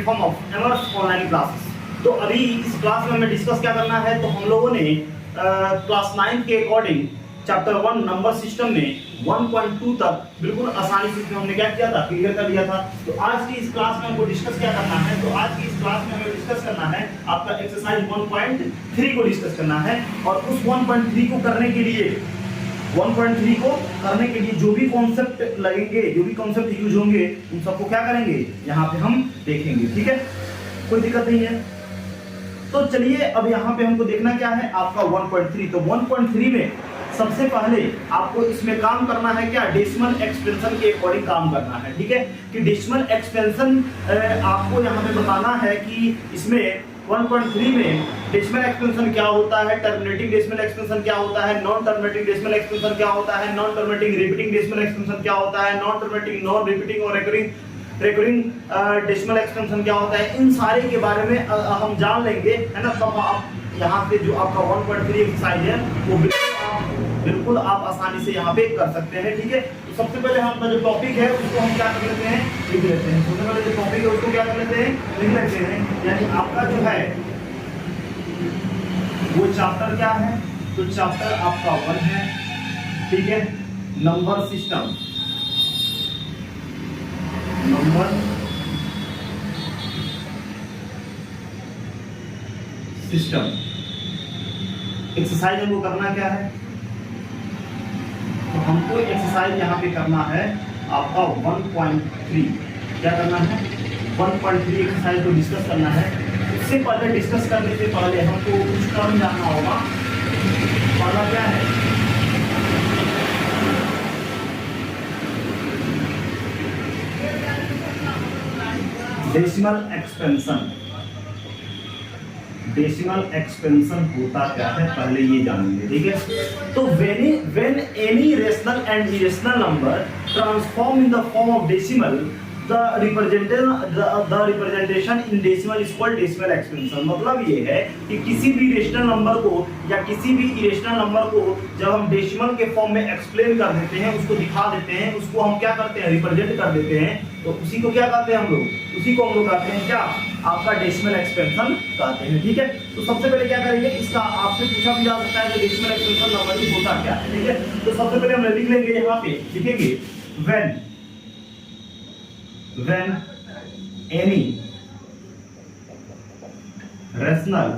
Platform of एमर्स online classes. तो अभी इस क्लास में हमें डिस्कस क्या करना है, तो हम लोगों ने क्लास 9 के अकॉर्डिंग चैप्टर 1 नंबर सिस्टम में 1.2 तक बिल्कुल आसानी से हमने क्या किया था, क्लियर कर लिया था। तो आज की इस क्लास में हमको डिस्कस क्या करना है, तो आज की इस क्लास में हमें डिस्कस करना है आपका एक्सरसाइज 1.3 को डिस्कस करना है। और उस 1.3 को करने के लिए 1.3 को करने के लिए जो भी कॉन्सेप्ट लगेंगे, जो भी कॉन्सेप्ट यूज होंगे, उन सबको क्या करेंगे, यहाँ पे हम देखेंगे। ठीक है, कोई दिक्कत नहीं है। तो चलिए अब यहाँ पे हमको देखना क्या है आपका 1.3। तो 1.3 में सबसे पहले आपको इसमें काम करना है क्या, डेसिमल एक्सपेंशन के अकॉर्डिंग काम करना है। ठीक है, कि डेसिमल एक्सपेंशन आपको यहाँ पे बताना है कि इसमें 1.3 में डेसिमल एक्सपेंशन क्या होता है, टर्मिनेटिंग डेसिमल एक्सपेंशन क्या होता है, नॉन टर्मिनेटिंग डेसिमल एक्सपेंशन क्या होता है, non terminating repeating decimal expansion क्या होता है, नॉन टर्मिनेटिंग नॉन रिपीटिंग और रिकरिंग डेसिमल एक्सपेंशन क्या होता है। इन सारे के बारे में हम जान लेंगे, है ना। तब आप यहाँ पे जो आपका 1.3 एक्सरसाइज है वो बिल्कुल आप आसानी से यहाँ पे कर सकते हैं। ठीक है, तो सबसे पहले हम जो टॉपिक है उसको हम क्या कर लेते हैं, लिख लेते हैं। सबसे पहले जो टॉपिक है उसको क्या कर लेते हैं, लिख लेते हैं। यानी आपका जो है वो चैप्टर क्या है, तो चैप्टर आपका 1 है। ठीक है, number system, number system. Exercise हमको करना क्या है, तो हमको एक्सरसाइज यहाँ पे करना है आपका 1.3। क्या करना है, 1.3 एक्सरसाइज को डिस्कस करना है। उससे पहले डिस्कस करने से पहले हमको कुछ टर्म जानना होगा। पहला क्या है, डेसिमल एक्सपेंशन। डेसिमल एक्सपेंशन होता क्या है पहले ये जानेंगे। ठीक है, तो when any rational and irrational number transform in the form of decimal, the representation in decimal is called decimal expansion। मतलब ये है कि किसी भी रेशनल नंबर को या किसी भी इरेशनल नंबर को जब हम डेसिमल के फॉर्म में एक्सप्लेन कर देते हैं, उसको दिखा देते हैं, उसको हम क्या करते हैं, रिप्रेजेंट कर देते हैं, तो उसी को क्या कहते हैं हम लोग, उसी को हम लोग कहते हैं क्या, आपका डेसिमल एक्सपेंशन कहते हैं। ठीक है, तो सबसे पहले क्या करेंगे, इसका आपसे पूछा भी जा सकता है कि डेसिमल एक्सपेंशन नंबर होता क्या है। ठीक है, तो सबसे पहले हम लिख लेंगे, यहाँ पे लिखेंगे when any rational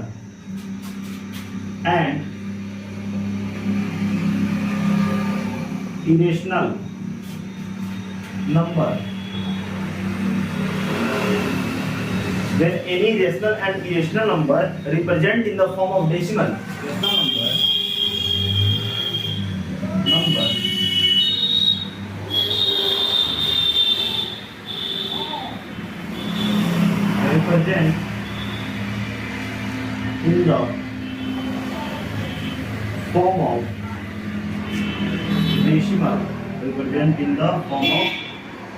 and irrational number, when any rational and irrational number represent in the form of decimal, rational number represent in the form of decimal, represent in the form of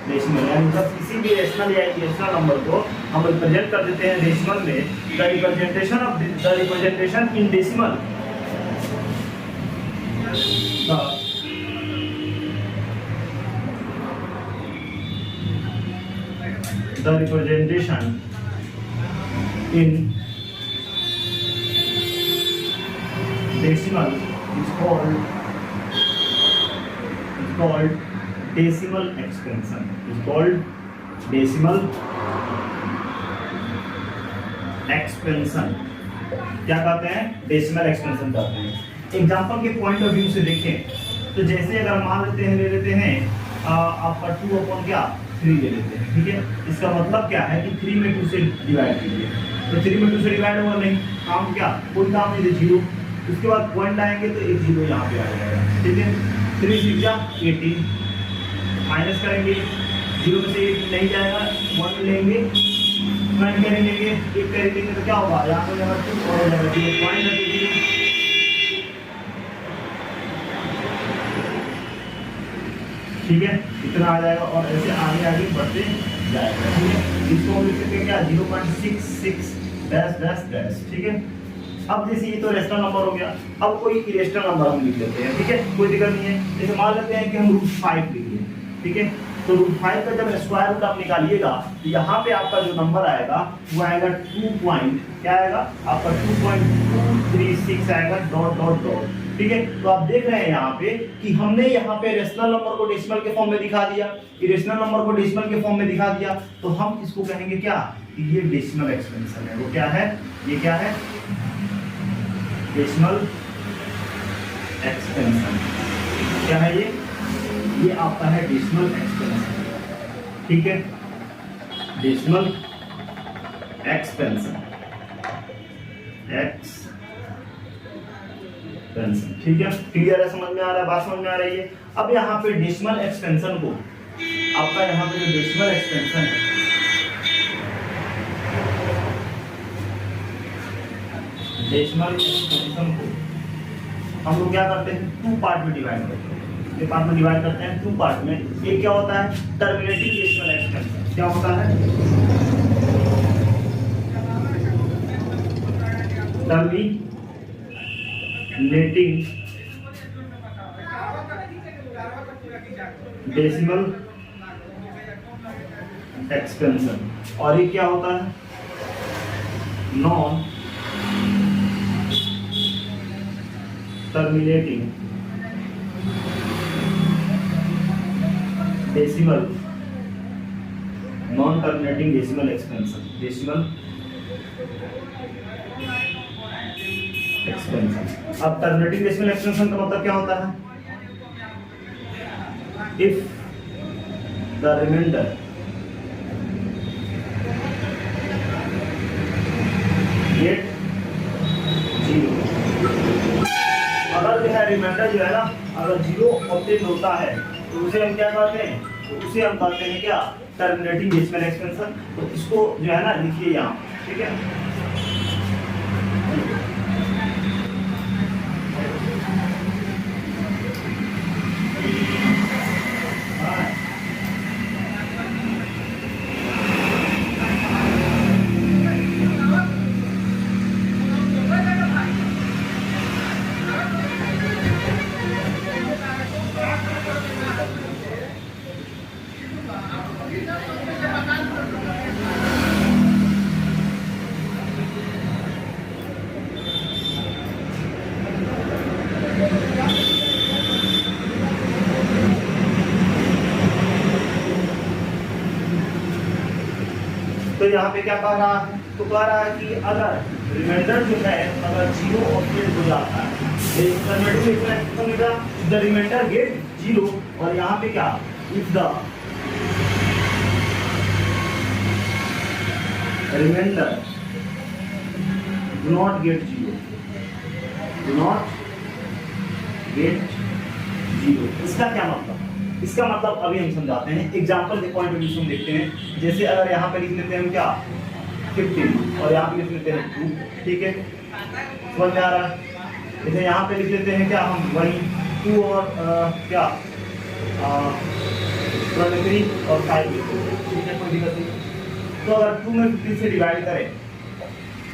decimal. यानी जब किसी भी rational या irrational number को हम represent कर देते हैं डेसिमल में, the representation in decimal, the representation in decimal is called decimal expansion, is called decimal expansion। क्या कहते हैं, डेसिमल एक्सपेंशन कहते हैं। एग्जांपल के पॉइंट ऑफ व्यू से देखें तो जैसे अगर मान लेते हैं, ले लेते हैं आपका 2/3 ले लेते हैं। ठीक है, इसका मतलब क्या है कि 3 में 2 से डिवाइड कीजिए, तो 3 में 2 से डिवाइड होगा नहीं, काम क्या, कोई काम नहीं, 0। उसके बाद पॉइंट आएंगे तो एक 0 यहाँ पे आ जाएगा। ठीक है, 3 6 जा 18, माइनस करेंगे, 0 में से 1 नहीं जाएगा, 1 लेंगे, पॉइंट करेंगे, 1 करेंगे तो क्या होगा, यहाँ हो जाएगा 2 और हो जाएगा 0, पॉइंट है 0। ठीक है, इतना आ जाएगा और ऐसे आगे आगे बढ़ते जाएगा। ठीक है, इसको हम लिख सकते हैं क्या, 0.66 डैश डैश डैश। ठीक है, अब जैसे ये तो रेशनल नंबर हो गया, अब कोई इरेशनल नंबर हम लिख लेते हैं। ठीक है, कोई दिक्कत नहीं है। जैसे मान लेते हैं कि हम √5 लिख लिए। ठीक है, तो रूट 5 का जब स्क्वायर रूट आप निकालिएगा तो यहाँ पे आपका जो नंबर आएगा वो आएगा 2 पॉइंट क्या आएगा आपका 2.236 आएगा डॉट डॉट डॉट। ठीक है, तो आप देख रहे हैं यहाँ पे कि हमने यहाँ पे रेशनल नंबर को डेसिमल के फॉर्म में दिखा दिया, इरेशनल नंबर को डेसिमल के फॉर्म में दिखा दिया, तो हम इसको कहेंगे क्या कि ये डेसिमल एक्सपेंशन है। वो क्या है, ये क्या है, डेसिमल एक्सपेंशन। क्या है ये आपका है डेसिमल एक्सपेंशन। ठीक है, डेसिमल एक्सपेंशन, एक्सपेंशन। ठीक है, क्लियर है, समझ में आ रहा है, बात समझ में आ रही है। अब यहाँ पे डेसिमल एक्सपेंशन को आपका यहाँ पे जो डेसिमल एक्सपेंशन है, डेसिमल एक्सपेंशन को हम लोग क्या करते हैं, 2 पार्ट में डिवाइड करते हैं। ये पार्ट में डिवाइड करते हैं 2 पार्ट में। एक क्या होता है, टर्मिनेटिंग डेसिमल एक्सपेंशन। क्या होता है, टर्मिनेटिंग डेसिमल एक्सपेंशन। और ये क्या होता है, non terminating decimal, non terminating decimal expansion, decimal expansion. अब टर्मिनेटिंग डेसिमल एक्सपेंशन का मतलब क्या होता है, इफ द रिमाइंडर गेट 0, अगर जो है रिमाइंडर जो है ना अगर 0 ऑब्टेन होता है तो उसे हम क्या कहते हैं, तो उसे हम कहते हैं क्या, टर्मिनेटिंग डेसिमल एक्सपेंशन। तो इसको जो है ना लिखिए यहाँ। ठीक है, तो यहाँ पे क्या कह रहा है, तो कह रहा है कि अगर रिमाइंडर जो है अगर 0 ऑब्टेन हो जाता है, द रिमाइंडर गेट 0, और यहाँ पे क्या, if the remainder do not get 0, do not get 0। इसका क्या मतलब, इसका मतलब अभी हम समझाते हैं, एग्जांपल के पॉइंट ऑफ व्यू से हम देखते हैं। जैसे अगर यहाँ पे लिख लेते हैं क्या 15 और यहाँ पे लिख लेते हैं 2। ठीक है, समझ में आ रहा है। जैसे यहाँ पे लिख लेते हैं क्या हम वही 2 और क्या 23 और 5 लिखते हैं। ठीक है, कोई दिक्कत नहीं। तो अगर 2 में 15 से डिवाइड करें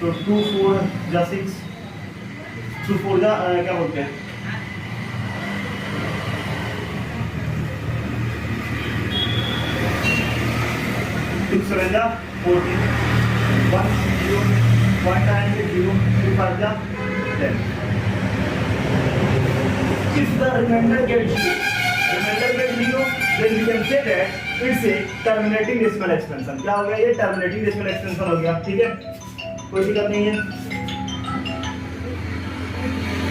तो 2 4 जा 6, 2 4 जा क्या बोलते हैं 6 7 जा 14, 1 0 पॉइंट आएंगे 0, 2 5 जा 10। If the remainder gets 0, then we can say that it's a terminating decimal expansion। क्या हो गया, ये terminating decimal expansion हो गया। ठीक है, कोई दिक्कत नहीं है,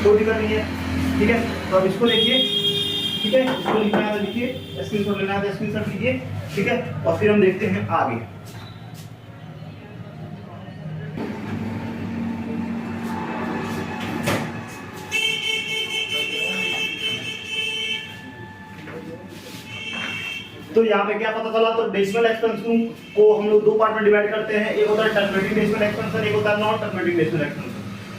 कोई दिक्कत नहीं है। ठीक है, तो अब इसको देखिए। ठीक है, इसको लिखना है तो लिखिए, स्क्रीनशॉट लेना है तो स्क्रीनशॉट लीजिए। ठीक है, और फिर हम देखते हैं आगे। तो यहाँ पे क्या पता चला, तो डेसिमल एक्सपेंशन को हम लोग 2 पार्ट में डिवाइड करते हैं। एक होता है टर्मिनेटिंग डेसिमल एक्सपेंशन, एक होता है नॉन टर्मिनेटिंग डेसिमल एक्सपेंशन।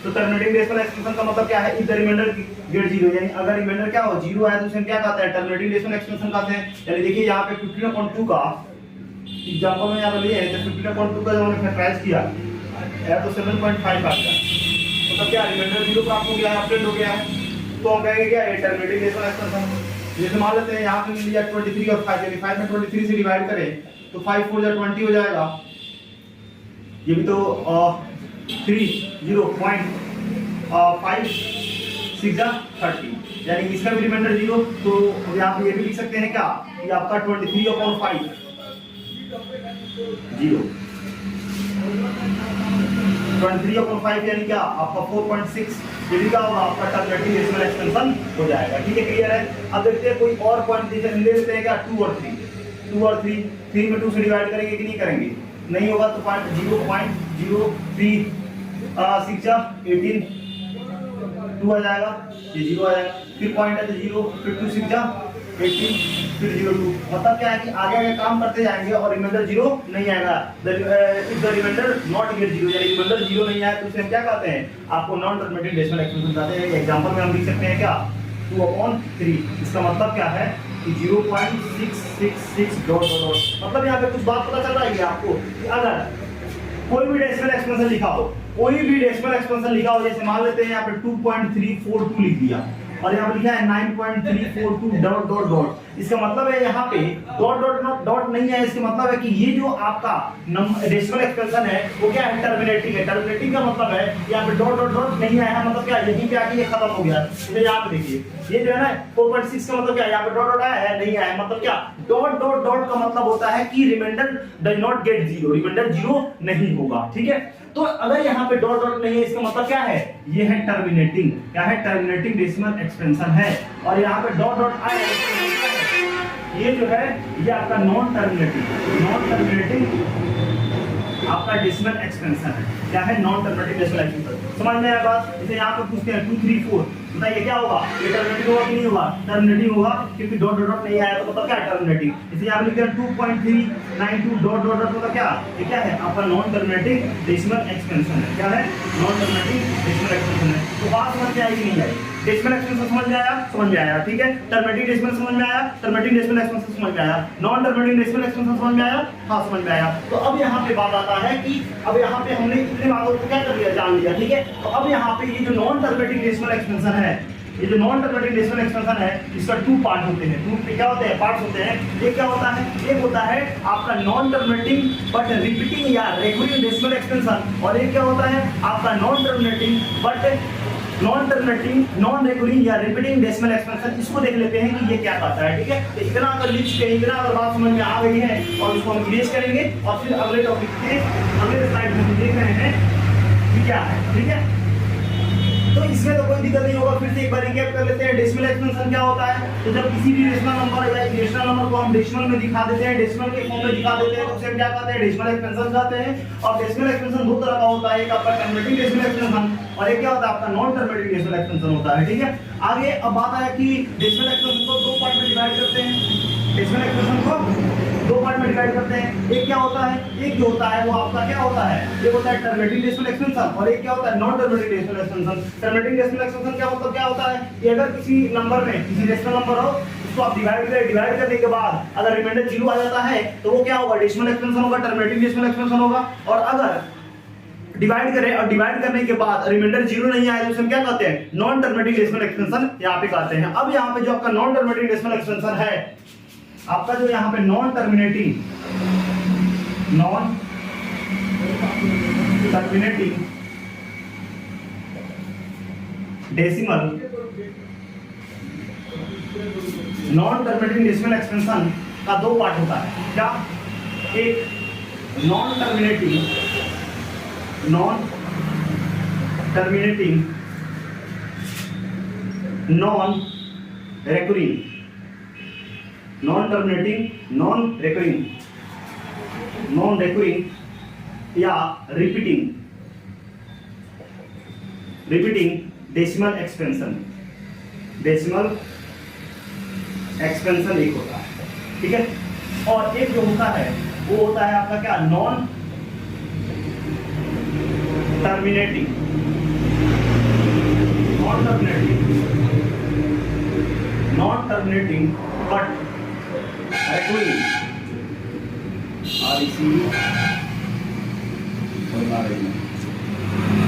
तो टर्मिनेटिंग डेसिमल एक्सपेंशन का मतलब क्या है, इफ द रिमाइंडर गेट 0, यानी अगर रिमाइंडर क्या हो 0 आया तो उसे क्या कहते हैं, टर्मिनेटिंग डेसिमल एक्सपेंशन कहते हैं। यानी देखिए यहाँ पे 15.2 का एग्जांपल में यहाँ पे लिए तो 15.2 का जब हमने फैक्टराइज किया है तो 7.5 आ गया, मतलब क्या रिमाइंडर 0 प्राप्त हो गया है, अपडेट हो गया है। तो हम कहेंगे क्या, ये टर्मिनेटिंग डेसिमल एक्सपेंशन। जैसे मान लेते हैं यहाँ पे मिल लिया 23 और 5, यदि 5 में 23 से डिवाइड करें तो 5 4 जा 20 हो जाएगा। ये भी तो 5 6 जा 30, यानी इसका भी रिमाइंडर 0। तो यहाँ पे ये भी लिख सकते हैं क्या कि आपका 23/5 0, 23/5 यानी क्या आपका 4.6, ये भी क्या होगा आपका टर्मिनेटिंग डेसिमल एक्सपेंशन हो जाएगा। ठीक है, क्लियर है। अब देखते हैं कोई और पॉइंट ले लेते हैं क्या, 2 और 3 3 में 2 से डिवाइड करेंगे कि नहीं करेंगे, नहीं होगा तो 0.03 6 जा 18 2 आ जाएगा, ये 0 आ जाएगा। फिर पॉइंट है तो 0, फिर 2 6 जा 18, फिर 0 2, मतलब क्या है कि आगे आगे काम करते जाएंगे और रिमाइंडर 0 नहीं आएगा। If the remainder not get 0, यानी रिमाइंडर 0 नहीं आया तो उसे हम क्या कहते हैं, आपको नॉन टर्मिनेटिंग डेसिमल एक्सपेंशन कहते हैं। एग्जांपल में हम लिख सकते हैं क्या 2/3, इसका मतलब क्या है कि 0.666 डॉट डॉट डॉट, मतलब यहाँ पे कुछ बात पता चल रहा है आपको कि अगर कोई भी डेसिमल एक्सपेंशन लिखा हो, कोई भी डेसिमल एक्सपेंशन लिखा हो, जैसे मान लेते हैं यहाँ पे 2.342 लिख दिया और यहाँ पे लिखा है 9.342 डॉट डॉट डॉट, इसका मतलब है यहाँ पे डॉट डॉट डॉट नहीं है, इसका मतलब है कि ये जो आपका डेसिमल एक्सपेंशन है वो क्या है, टर्मिनेटिंग है। टर्मिनेटिंग का मतलब है यहाँ पे डॉट डॉट डॉट नहीं आया है, मतलब क्या यहीं पे आके ये खत्म हो गया। इसे यहाँ पे देखिए ये जो है ना 4.6 का मतलब क्या, यहाँ पे डॉट डॉट आया है, नहीं आया, मतलब क्या डॉट डॉट डॉट का मतलब होता है कि remainder does not get 0, remainder 0 नहीं होगा। ठीक है, तो अगर यहाँ पे डॉट डॉट नहीं है इसका मतलब क्या है, ये है टर्मिनेटिंग, क्या है टर्मिनेटिंग डेसिमल एक्सपेंशन है। और यहाँ पे डॉट डॉट आया ये जो है ये आपका नॉन टर्मिनेटिंग आपका डेसिमल एक्सपेंशन है। क्या है, नॉन टर्मिनेटिंग डेसिमल एक्सपेंशन। समझ में आया बात। जैसे यहाँ पे पूछते हैं 2 3 4, बताइए क्या होगा, ये टर्मिनेटिंग होगा कि नहीं होगा, टर्मिनेटिंग होगा, क्योंकि डॉट डॉट डॉट नहीं आया तो मतलब क्या है टर्मिनेटिंग। जैसे यहाँ पे लिखते हैं 2.392 डॉट डॉट डॉट, मतलब क्या, ये क्या है आपका नॉन टर्मिनेटिंग डेसिमल एक्सपेंशन है। क्या है, नॉन टर्मिनेटिंग डेसिमल एक्सपेंशन है। तो बात समझ में आई कि नहीं आई, डेसिमल एक्सपेंशन समझ में आया, समझ में आया। ठीक है, टर्मिनेटिंग डेसिमल समझ में आया, टर्मिनेटिंग डेसिमल एक्सपेंशन समझ में आया, नॉन टर्मिनेटिंग डेसिमल एक्सपेंशन समझ में आया, हाँ समझ में आया। तो अब यहाँ पे बात आता है कि अब यहाँ पे हमने इतने बातों को क्या कर लिया, जान लिया। ठीक है, तो अब यहाँ पे ये जो नॉन टर्मिनेटिंग डेसिमल एक्सपेंशन है, ये जो नॉन टर्मिनेटिंग डेसिमल एक्सपेंशन है, इसका 2 पार्ट होते हैं। 2 क्या होते हैं, पार्ट्स होते हैं। एक क्या होता है, एक होता है आपका नॉन टर्मिनेटिंग बट रिपीटिंग या रेकरिंग डेसिमल एक्सपेंशन, और एक क्या होता है आपका non terminating but non recurring या रिपीटिंग डेसिमल एक्सपेंशन। इसको देख लेते हैं कि ये क्या कहता है। ठीक है, तो इतना अगर लिख के इतना अगर बात समझ में आ गई है और उसको हम इरेज करेंगे और फिर अगले टॉपिक के अगले स्लाइड में देख रहे हैं कि क्या है। ठीक है, तो इसमें तो कोई दिक्कत नहीं होगा। फिर से एक बार रिकैप कर लेते हैं, डेसिमल एक्सपेंशन क्या होता है। तो जब किसी भी रेशनल नंबर या इरेशनल नंबर को हम डेसिमल में दिखा देते हैं, डेसिमल के फॉर्म में दिखा देते हैं, तो उसे हम क्या कहते हैं, डेसिमल एक्सपेंशन कहते हैं। और डेसिमल एक्सपेंशन दो तरह का होता है, एक आपका टर्मिनेटिंग डेसिमल एक्सपेंशन और एक क्या होता है आपका नॉन टर्मिनेटिंग डेसिमल एक्सपेंशन होता है। ठीक है, आगे अब बात आया कि डेसिमल एक्सपेंशन को 2 पार्ट में डिवाइड करते हैं। डेसिमल एक्सपेंशन को 2 पार्ट में डिवाइड करते हैं। एक क्या होता है, एक जो होता है वो आपका क्या होता है, एक होता है टर्मिनेटिंग डेसिमल एक्सपेंशन और एक क्या होता है non terminating decimal expansion. Terminating decimal expansion क्या मतलब क्या होता है कि अगर किसी नंबर में किसी रेशनल नंबर हो उसको आप डिवाइड करने के बाद अगर रिमाइंडर 0 आ जाता है तो वो क्या होगा, डेसिमल एक्सपेंशन होगा, टर्मिनेटिंग डेसिमल एक्सपेंशन होगा। और अगर डिवाइड करें और डिवाइड करने के बाद रिमाइंडर 0 नहीं आया तो उसे हम क्या कहते हैं, नॉन टर्मिनेटिंग डेसिमल एक्सपेंशन यहाँ पे कहते हैं। अब यहाँ पे जो आपका नॉन टर्मिनेटिंग डेसिमल एक्सपेंशन है, आपका जो यहाँ पे नॉन टर्मिनेटिंग डेसिमल एक्सपेंशन का 2 पार्ट होता है। क्या, एक नॉन टर्मिनेटिंग नॉन रेकरिंग या रिपीटिंग डेसिमल एक्सपेंशन एक होता है। ठीक है, और एक जो होता है वो होता है आपका क्या, non terminating but recurring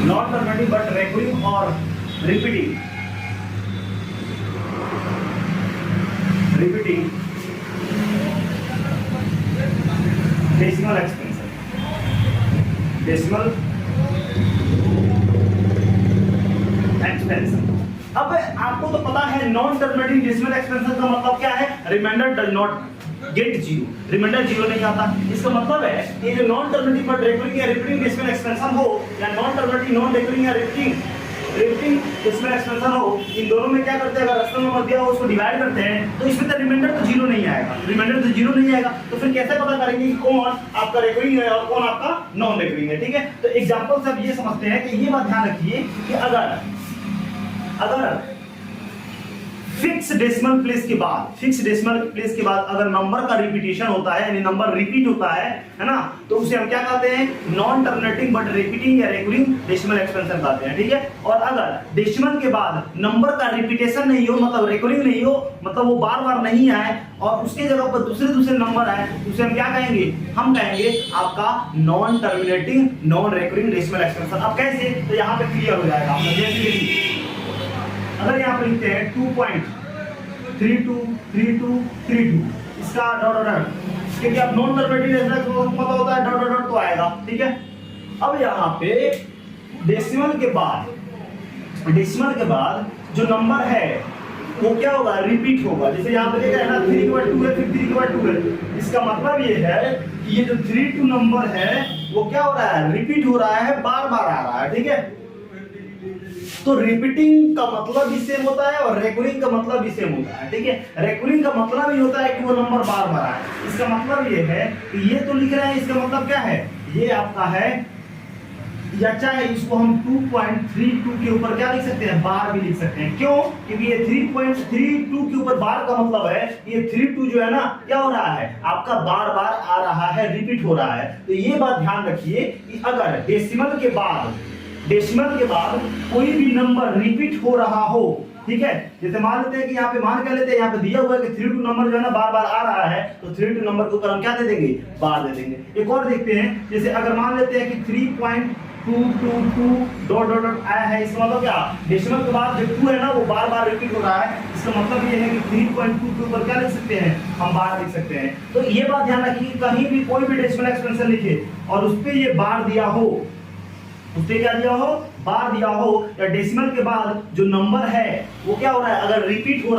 non terminating but recurring और repeating repeating decimal expansion, decimal expansion. अब आपको तो पता है नॉन टर्मिनेटिंग डेसिमल एक्सपेंशन का मतलब क्या है, remainder does not get zero, remainder zero नहीं आता। इसका मतलब है ये जो नॉन टर्मिनेटिंग बट रिकरिंग या रिपीटिंग डेसिमल एक्सपेंशन हो, या नॉन टर्मिनेटिंग नॉन रिकरिंग या रिपीटिंग डेसिमल एक्सपेंशन हो, इन दोनों में क्या करते हैं, अगर रेशनल नंबर दिया हो उसको डिवाइड करते हैं तो इसमें तो रिमाइंडर तो जीरो नहीं आएगा, रिमाइंडर तो जीरो नहीं आएगा। तो फिर कैसे पता करेंगे कि कौन आपका रिकरिंग है और कौन आपका नॉन रिकरिंग है? ठीक है, तो एग्जांपल से अब ये समझते हैं कि ये बात ध्यान रखिए कि अगर फिक्स डेसिमल प्लेस के बाद अगर नंबर का रिपीटेशन होता है, यानी नंबर रिपीट होता है ना, तो उसे हम क्या कहते हैं, नॉन टर्मिनेटिंग बट रिपीटिंग या रेकरिंग डेसिमल एक्सपेंशन कहते हैं। ठीक है, और अगर डेसिमल के बाद नंबर का रिपीटेशन नहीं हो, मतलब रेकरिंग नहीं हो, मतलब वो बार बार नहीं आए और उसके जगह पर दूसरे नंबर आए, उसे हम क्या कहेंगे, हम कहेंगे आपका non terminating non recurring decimal expansion. अब कैसे, तो यहाँ पे क्लियर हो जाएगा। अगर यहाँ पे लिखते हैं 2.323232, इसका डॉट डॉट, क्योंकि अब नॉन टर्मिनेटिंग डेसिमल पता होता है, डॉट डॉट डॉट तो आएगा। ठीक है, अब यहाँ पे डेसिमल के बाद जो नंबर है वो क्या होगा, रिपीट होगा। जैसे यहाँ पे देखा है ना 3 के बाद 2 है, फिर 3 के बाद 2 है। इसका मतलब ये है कि ये जो 32 नंबर है वो क्या हो रहा है, रिपीट हो रहा है, बार बार आ रहा है। ठीक है, तो रिपीटिंग का मतलब भी सेम होता है और रेकरिंग का मतलब भी सेम होता है। ठीक है, रेकरिंग का मतलब ये होता है कि वो नंबर बार बार आए। इसका मतलब ये है कि ये तो लिख रहे हैं, इसका मतलब क्या है, ये आपका है, या चाहे इसको हम 2.32 के ऊपर क्या लिख सकते हैं, बार भी लिख सकते हैं। क्यों, क्योंकि ये 3.32 के ऊपर बार का मतलब है ये 32 जो है ना, क्या हो रहा है, आपका बार बार आ रहा है, रिपीट हो रहा है। तो ये बात ध्यान रखिए कि अगर डेसिमल के बाद कोई भी नंबर रिपीट हो रहा हो, ठीक है, जैसे मान लेते हैं कि यहाँ पे मान क्या लेते हैं, यहाँ पे दिया हुआ है कि 32 नंबर जो है ना बार बार आ रहा है, तो 32 नंबर के ऊपर हम क्या दे देंगे, बार दे देंगे। एक और देखते हैं, जैसे अगर मान लेते हैं कि 3.222 डॉट डॉट डॉट आया है, इसका मतलब क्या, डेसिमल के बाद जो 2 है ना वो बार बार रिपीट हो रहा है। इसका मतलब ये है कि 3.2 के ऊपर क्या लिख सकते हैं, हम बार लिख सकते हैं। तो ये बात ध्यान रखिए कि कहीं भी कोई भी डेसिमल एक्सपेंशन लिखे और उस पे ये बार दिया हो, उसपे क्या दिया हो, बार दिया हो, या डेसिमल के बाद जो नंबर है वो क्या हो रहा है, अगर रिपीट हो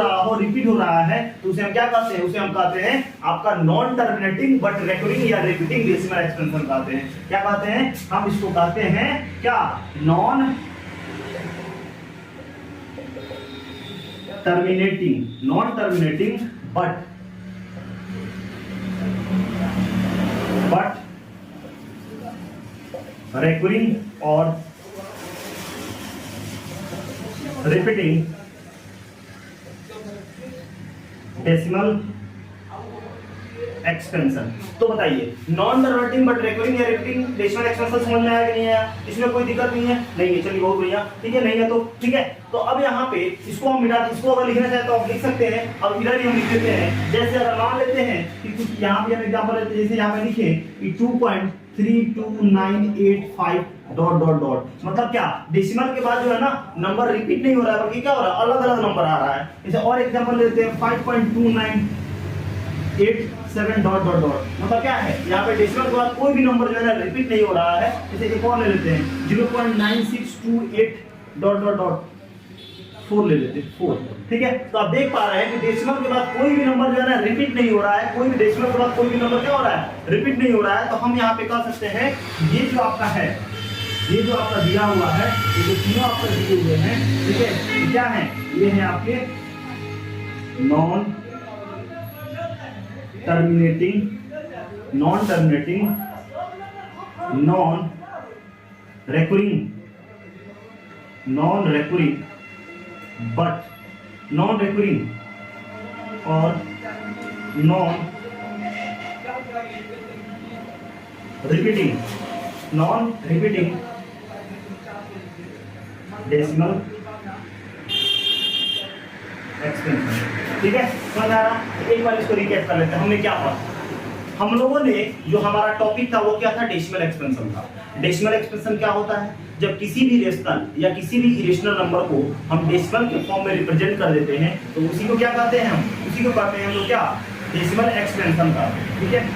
रहा है तो उसे हम क्या कहते हैं, उसे हम कहते हैं आपका नॉन टर्मिनेटिंग बट रेकरिंग या रिपीटिंग डेसिमल एक्सपेंशन कहते हैं। क्या कहते हैं, हम इसको कहते हैं क्या, नॉन टर्मिनेटिंग बट रेकरिंग और रिपीटिंग डेसिमल एक्सपेंशन। तो बताइए, नॉन टर्मिनेटिंग बट रेकरिंग या रिपीटिंग डेसिमल एक्सपेंशन समझ में आया कि नहीं आया, इसमें कोई दिक्कत नहीं है, नहीं है, चलिए बहुत बढ़िया। ठीक है, नहीं है तो ठीक है। तो अब यहाँ पे इसको हम मिटा, इसको अगर लिखना चाहे तो आप लिख सकते हैं, अब इधर ही हम लिख देते हैं। जैसे अगर मान लेते हैं कि कुछ यहाँ पे हम एग्जांपल लेते हैं, जैसे यहाँ पे लिखे कि 2.32985 डॉट डॉट डॉट, मतलब क्या, डेसिमल के बाद जो है ना नंबर रिपीट नहीं हो रहा है, बल्कि क्या हो रहा है, अलग अलग नंबर आ रहा है। जैसे और एग्जांपल लेते हैं 5.2987 डॉट डॉट डॉट, मतलब क्या है, यहाँ पे डेसिमल के बाद कोई भी नंबर जो है ना रिपीट नहीं हो रहा है। जैसे एक और ले लेते हैं 0.9628 डॉट डॉट डॉट 4 ले लेते हैं 4। ठीक है, तो आप देख पा रहे हैं कि डेसिमल के बाद कोई भी नंबर जो है ना रिपीट नहीं हो रहा है, कोई भी डेसिमल के बाद कोई भी नंबर क्या हो रहा है, रिपीट नहीं हो रहा है। तो हम यहाँ पे कह सकते हैं ये जो आपका है, ये जो आपका दिया हुआ है, ये जो तीनों आपका दिए हुए हैं, ठीक है, क्या है, ये है आपके non terminating non recurring but non recurring और नॉन रिपीटिंग डेसिमल एक्सपेंशन। ठीक है, समझ आ रहा? एक बार इसको रिकैप कर लेते हैं, हमने क्या पढ़ा। हम लोगों ने जो हमारा टॉपिक था वो क्या था, डेसिमल एक्सपेंशन था। डेसिमल एक्सपेंशन क्या होता है, जब किसी भी रेशनल या किसी भी इरेशनल नंबर को हम डेसिमल के फॉर्म में रिप्रेजेंट कर देते हैं तो उसी को क्या कहते हैं, हम उसी को कहते हैं हम लोग क्या, डेसिमल एक्सपेंशन का। ठीक है,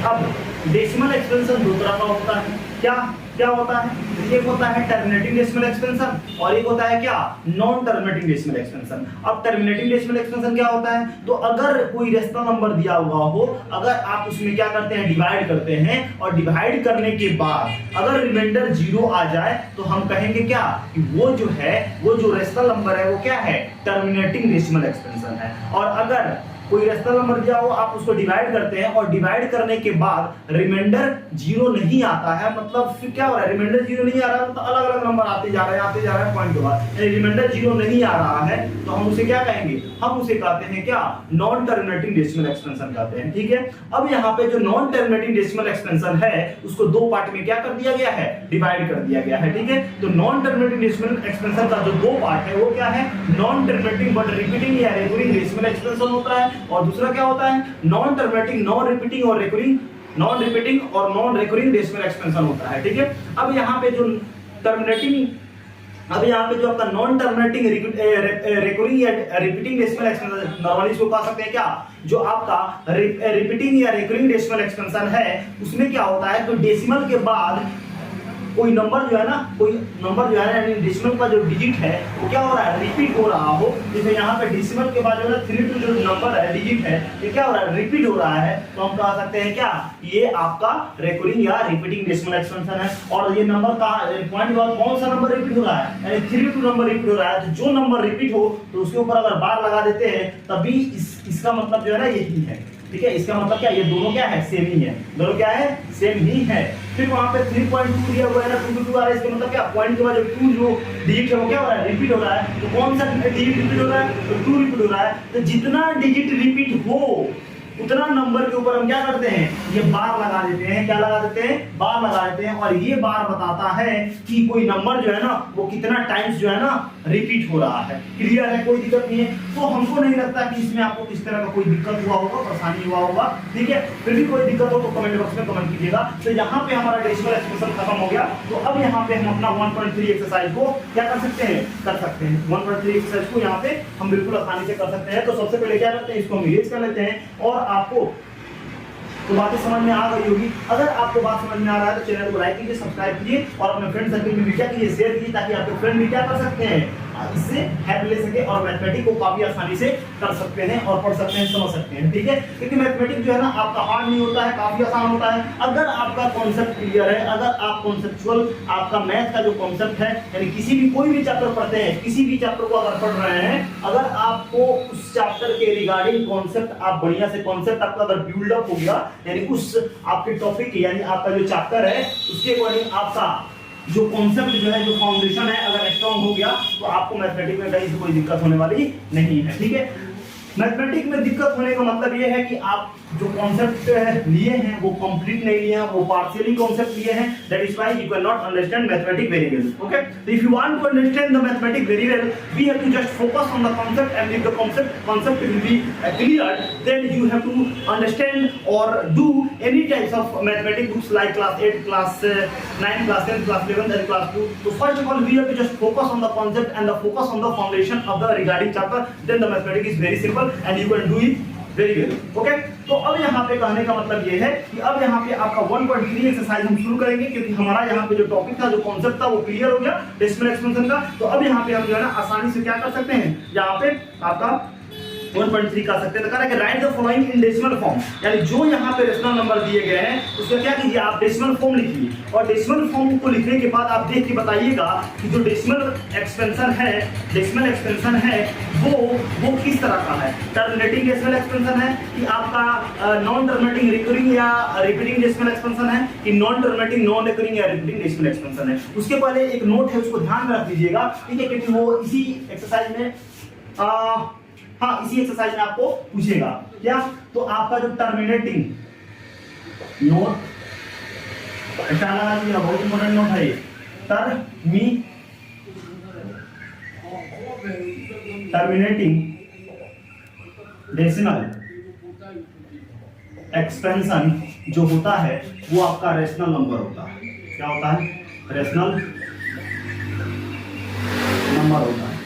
अब डेसिमल एक्सपेंशन दो तरह का होता है। क्या क्या होता है? एक होता है टर्मिनेटिंग डेसिमल एक्सपेंशन और एक होता है क्या, नॉन टर्मिनेटिंग डेसिमल एक्सपेंशन। अब टर्मिनेटिंग डेसिमल एक्सपेंशन क्या होता है? तो अगर कोई रेशनल नंबर दिया हुआ हो, अगर आप उसमें क्या करते हैं, डिवाइड करते हैं, और डिवाइड करने के बाद अगर रिमाइंडर 0 आ जाए तो हम कहेंगे क्या, कि वो जो है, वो जो रेशनल नंबर है वो क्या है, टर्मिनेटिंग डेसिमल एक्सपेंशन है। और अगर कोई रेशनल नंबर दिया हो, आप उसको डिवाइड करते हैं और डिवाइड करने के बाद रिमाइंडर 0 नहीं आता है, मतलब फिर क्या हो रहा है, रिमाइंडर 0 नहीं आ रहा है, तो अलग अलग नंबर आते जा रहे हैं पॉइंट के बाद, यानी रिमाइंडर 0 नहीं आ रहा है, तो हम उसे क्या कहेंगे, हम उसे कहते हैं क्या, नॉन टर्मिनेटिंग डेसिमल एक्सपेंशन कहते हैं। ठीक है, अब यहाँ पे जो नॉन टर्मिनेटिंग डेसिमल एक्सपेंशन है उसको दो पार्ट में क्या कर दिया गया है, डिवाइड कर दिया गया है। ठीक है, तो नॉन टर्मिनेटिंग डेसिमल एक्सपेंशन का जो दो पार्ट है वो क्या है, नॉन टर्मिनेटिंग बट रिपीटिंग या रेकरिंग डेसिमल एक्सपेंशन होता है, और दूसरा क्या होता है, नॉन टर्मिनेटिंग नॉन रिपीटिंग और रेकरिंग, नॉन रिपीटिंग और नॉन रेकरिंग डेसिमल एक्सपेंशन होता है। ठीक है, अब यहाँ पे जो टर्मिनेटिंग, अब यहाँ पे जो आपका नॉन टर्मिनेटिंग रेकरिंग या रिपीटिंग डेसिमल एक्सपेंशन, नॉर्मली इसको कह सकते हैं क्या, जो आपका रिपीटिंग या रेकरिंग डेसिमल एक्सपेंशन है, उसमें क्या होता है, तो डेसिमल के बाद कोई नंबर जो है ना, कोई नंबर जो है यानी डेसिमल का जो डिजिट है वो क्या हो रहा है, रिपीट हो रहा हो। जैसे यहाँ पे डेसिमल के बाद जो है ना 32 जो नंबर है, डिजिट है, ये क्या हो रहा है, रिपीट हो रहा है, तो हम कह सकते हैं क्या, ये आपका रेकरिंग या रिपीटिंग डेसिमल एक्सपेंशन है। और ये नंबर का पॉइंट के बाद कौन सा नंबर रिपीट हो रहा है, यानी 32 नंबर रिपीट हो रहा है, तो जो नंबर रिपीट हो तो उसके ऊपर अगर बार लगा देते हैं तभी इसका मतलब जो है ना यही है। ठीक है, इसका मतलब क्या, ये दोनों क्या है, सेम ही है, दोनों क्या है, सेम ही है। फिर वहां पे 3.2 दिया हुआ है ना, 2 आ रहा है, इसका मतलब क्या, पॉइंट के बाद जो 2 जो डिजिट है वो क्या हो रहा है, रिपीट हो रहा है, तो कौन सा डिजिट रिपीट हो रहा है, तो 2 रिपीट हो रहा है। तो जितना डिजिट रिपीट हो उतना नंबर के ऊपर हम क्या करते हैं, ये बार लगा देते हैं, क्या लगा देते हैं, बार लगा देते हैं, और ये बार बताता है कि कोई नंबर जो है ना वो कितना टाइम्स जो है ना रिपीट हो रहा है। क्लियर है, कोई दिक्कत नहीं है। तो हमको नहीं लगता कि इसमें आपको किस तरह का कोई दिक्कत हुआ होगा, परेशानी हुआ होगा। ठीक है, फिर भी कोई दिक्कत हो तो कमेंट बॉक्स में कमेंट कीजिएगा। तो यहाँ पे हमारा डेसिमल एक्सपेंशन खत्म हो गया। तो अब यहाँ पे हम अपना 1.3 एक्सरसाइज को क्या कर सकते हैं, 1.3 एक्सरसाइज को यहाँ पे हम बिल्कुल आसानी से कर सकते हैं। तो सबसे पहले क्या करते हैं, इसको हम इरेज कर लेते हैं, और आपको तो बातें समझ में आ गई होगी। अगर आपको बात समझ में आ रहा है तो चैनल को लाइक कीजिए, सब्सक्राइब कीजिए, और अपने फ्रेंड सर्कल में भी क्या कीजिए, शेयर कीजिए, ताकि आपके फ्रेंड भी क्या कर सकते हैं, इससे हेल्प ले सके और मैथमेटिक्स को काफी आसानी से कर सकते हैं और पढ़ सकते हैं, समझ सकते हैं। ठीक है, क्योंकि मैथमेटिक्स जो है ना आपका हार्ड नहीं होता है, काफी आसान होता है। अगर आपका कॉन्सेप्ट क्लियर है, अगर आप कॉन्सेप्चुअल, आपका मैथ का जो कॉन्सेप्ट है, यानी किसी भी कोई भी चैप्टर पढ़ते हैं, किसी भी चैप्टर को अगर पढ़ रहे हैं, अगर आपको उस चैप्टर के रिगार्डिंग कॉन्सेप्ट, आप बढ़िया से कॉन्सेप्ट आपका अगर बिल्डअप हो गया, यानी उस आपके टॉपिक, यानी आपका जो चैप्टर है उसके अकॉर्डिंग आपका जो कॉन्सेप्ट जो है, जो फाउंडेशन है, अगर स्ट्रॉन्ग हो गया तो आपको मैथमेटिक्स में कहीं से कोई दिक्कत होने वाली नहीं है। ठीक है, मैथमेटिक्स में दिक्कत होने का मतलब ये है कि आप जो कॉन्सेप्ट लिए हैं वो कंप्लीट नहीं लिए हैं, वो पार्शियली कॉन्सेप्ट लिए हैं, that is why you can not understand mathematics very well. Okay, so if you want to understand the mathematics very well, we have to just focus on the concept, and if the concept will be clear, then you have to understand or do any types of mathematics books like class 8, class 9, class 10, class 11 and class 2. So first of all we have to just focus on the concept and the focus on the foundation of the regarding chapter, then the mathematics is very simple and you can do it very well. Okay, तो अब यहाँ पे कहने का मतलब ये है कि अब यहाँ पे आपका 1.3 एक्सरसाइज हम शुरू करेंगे, क्योंकि हमारा यहाँ पे जो टॉपिक था, जो कॉन्सेप्ट था, वो क्लियर हो गया डेसिमल एक्सपेंशन का। तो अब यहाँ पे हम जो है ना आसानी से क्या कर सकते हैं, यहाँ पे आपका 1.3 कर सकते हैं। तो कह रहा है कि right the following in decimal form, यानी जो यहाँ पे रेशनल नंबर दिए गए हैं उसका क्या कीजिए, आप डेसिमल फॉर्म लिखिए, और डेसिमल फॉर्म को लिखने के बाद आप देख के बताइएगा कि जो डेसिमल एक्सपेंशन है वो किस तरह का है, टर्मिनेटिंग डेसिमल एक्सपेंशन है कि आपका नॉन टर्मिनेटिंग रिकरिंग या रिपीटिंग डेसिमल एक्सपेंशन है, कि नॉन टर्मिनेटिंग नॉन रिकरिंग या रिपीटिंग डेसिमल एक्सपेंशन है। उसके पहले एक नोट है, उसको ध्यान में रख दीजिएगा। ठीक है, क्योंकि वो इसी एक्सरसाइज में इसी एक्सरसाइज में आपको पूछेगा क्या, तो आपका जो टर्मिनेटिंग नोट बहुत इंपॉर्टेंट नोट है, टर्मिनेटिंग डेसिमल एक्सपेंशन जो होता है वो आपका रेशनल नंबर होता है। क्या होता है, रेशनल नंबर होता है।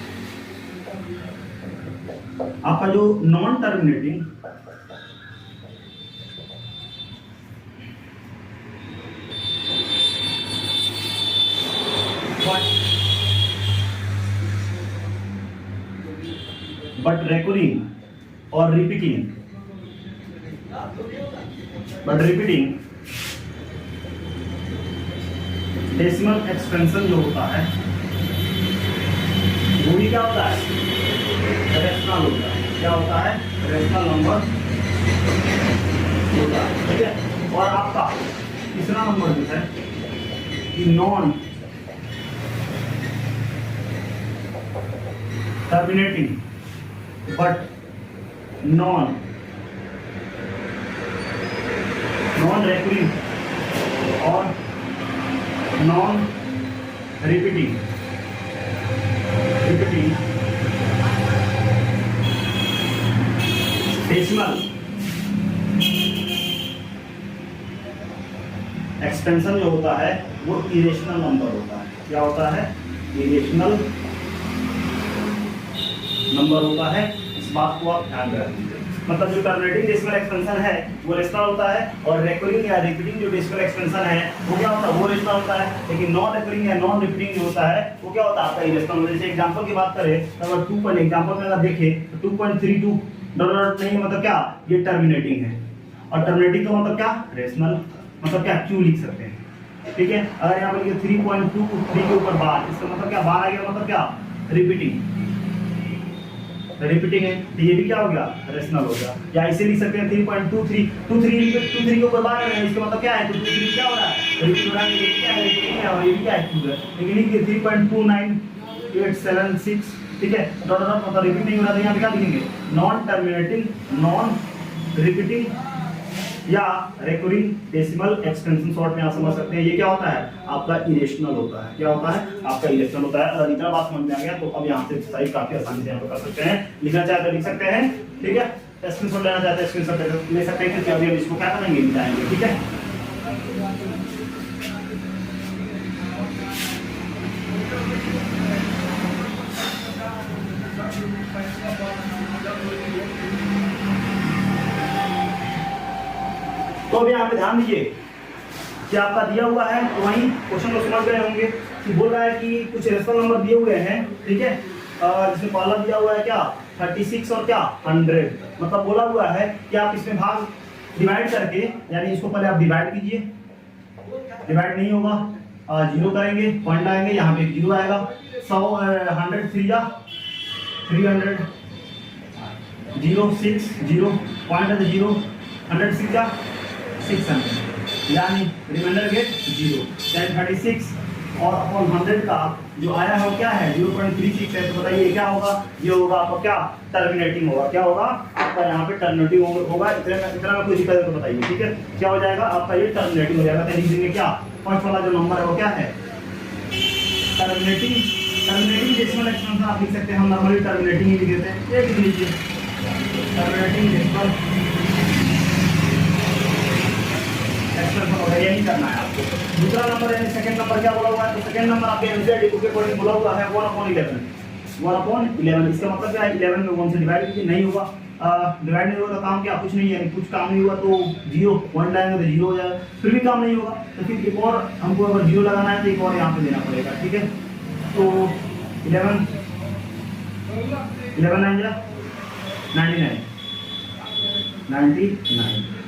आपका जो non terminating but recurring or repeating decimal expansion जो होता है वो भी क्या होता है, रेशनल होता है। क्या होता है, रेशनल नंबर होता है, ठीक है। और आपका तीसरा नंबर जो है कि non terminating but non recurring और नॉन रिपीटिंग डेसिमल एक्सपेंशन जो होता है वो इरेशनल नंबर होता है। क्या होता है, इरेशनल नंबर होता है। इस बात को आप ध्यान रखिए। मतलब जो टर्मिनेटिंग डेसिमल एक्सपेंशन है वो रेशनल होता है, और रेकरिंग या रिपीटिंग जो डेसिमल एक्सपेंशन है वो क्या होता है, वो रेशनल होता है। लेकिन नॉन रेकरिंग या नॉन रिपीटिंग जो होता है वो क्या होता है, आपका इरेशनल। जैसे एग्जांपल की बात करें तो अगर 2 पर एग्जांपल में अगर देखें तो 2.32 डॉट नहीं मतलब क्या, ये टर्मिनेटिंग है। और टर्मिनेटिंग का मतलब क्या, रेशनल। मतलब क्या, क्यू लिख सकते हैं, ठीक है। अगर यहाँ पर 3.23 के ऊपर बार, इसका मतलब क्या, बार आ गया मतलब क्या, रिपीटिंग है। तो ये भी क्या हो गया, रेशनल हो गया। या इसे लिख सकते हैं 3.23 23 के ऊपर बार है, इसका मतलब क्या है, तो 23 क्या हो रहा है, रिपीट हो रहा है। ये क्या है, रिपीटिंग है, और ये भी क्या है, क्यू है। लेकिन लिखिए 3.29876, ठीक है। डॉट डॉट मतलब रिपीट नहीं हो रहा, तो यहाँ पे क्या लिखेंगे, नॉन टर्मिनेटिंग, नॉन रिपीटिंग या रेकरिंग डेसिमल एक्सपेंशन। शॉर्ट में आप समझ सकते हैं ये क्या होता है, आपका इरेशनल होता है। क्या होता है, आपका इरेशनल होता है। अगर इतना बात समझ में आ गया तो अब यहाँ से एक्सरसाइज काफी आसानी से यहाँ पर कर सकते हैं। लिखना चाहते हैं लिख सकते हैं, ठीक है। स्क्रीनशॉट लेना चाहते हैं स्क्रीनशॉट ले सकते हैं, क्योंकि अभी हम इसको क्या करेंगे, मिटाएंगे, ठीक है। तो अभी यहाँ पे ध्यान दीजिए कि आपका दिया हुआ है, तो वहीं क्वेश्चन को समझ गए होंगे कि बोल रहा है कि कुछ रेशनल नंबर दिए हुए हैं, ठीक है। जिसमें पहला दिया हुआ है क्या, 36 और क्या 100। मतलब बोला हुआ है कि आप इसमें भाग डिवाइड करके, यानी इसको पहले आप डिवाइड कीजिए, डिवाइड नहीं होगा, 0 करेंगे, पॉइंट आएंगे, यहाँ पे 0 आएगा। 100 100 3 या 300, 0 6 0 पॉइंट है 0, 100 6 या 600, यानी रिमाइंडर गेट 0। 36 और अपॉन 100 का जो आया है वो क्या है, 0.36 है। तो बताइए क्या होगा, ये होगा आपका क्या, टर्मिनेटिंग होगा। क्या होगा आपका यहाँ पे टर्मिनेटिंग होगा। इतना में कोई दिक्कत है तो बताइए, ठीक है। क्या हो जाएगा आपका, ये टर्मिनेटिंग हो जाएगा। तो लिख देंगे क्या, फर्स्ट वाला जो नंबर है वो क्या है, टर्मिनेटिंग डेसिमल एक्सपेंशन आप लिख सकते हैं। हम नॉर्मली टर्मिनेटिंग ही लिख देते हैं, ये लिख लीजिए टर्मिनेटिंग डेसिमल एक्सपेंशन होगा। यही करना है आपको। दूसरा नंबर यानी सेकंड नंबर क्या बोला हुआ है, तो सेकंड नंबर आपके एनसीईआरटी बुक के अकॉर्डिंग बोला हुआ है 1/11। 1/11 इसका मतलब क्या है, 11 में 1 से डिवाइड कीजिए, नहीं होगा। डिवाइड नहीं होगा तो काम क्या, कुछ नहीं है। कुछ काम नहीं हुआ तो 0 पॉइंट लाएंगे तो 0 हो जाएगा, फिर भी काम नहीं होगा। तो फिर एक और हमको अगर 0 लगाना है तो एक और यहाँ पे देना पड़ेगा, ठीक है। तो 11 9 जा 99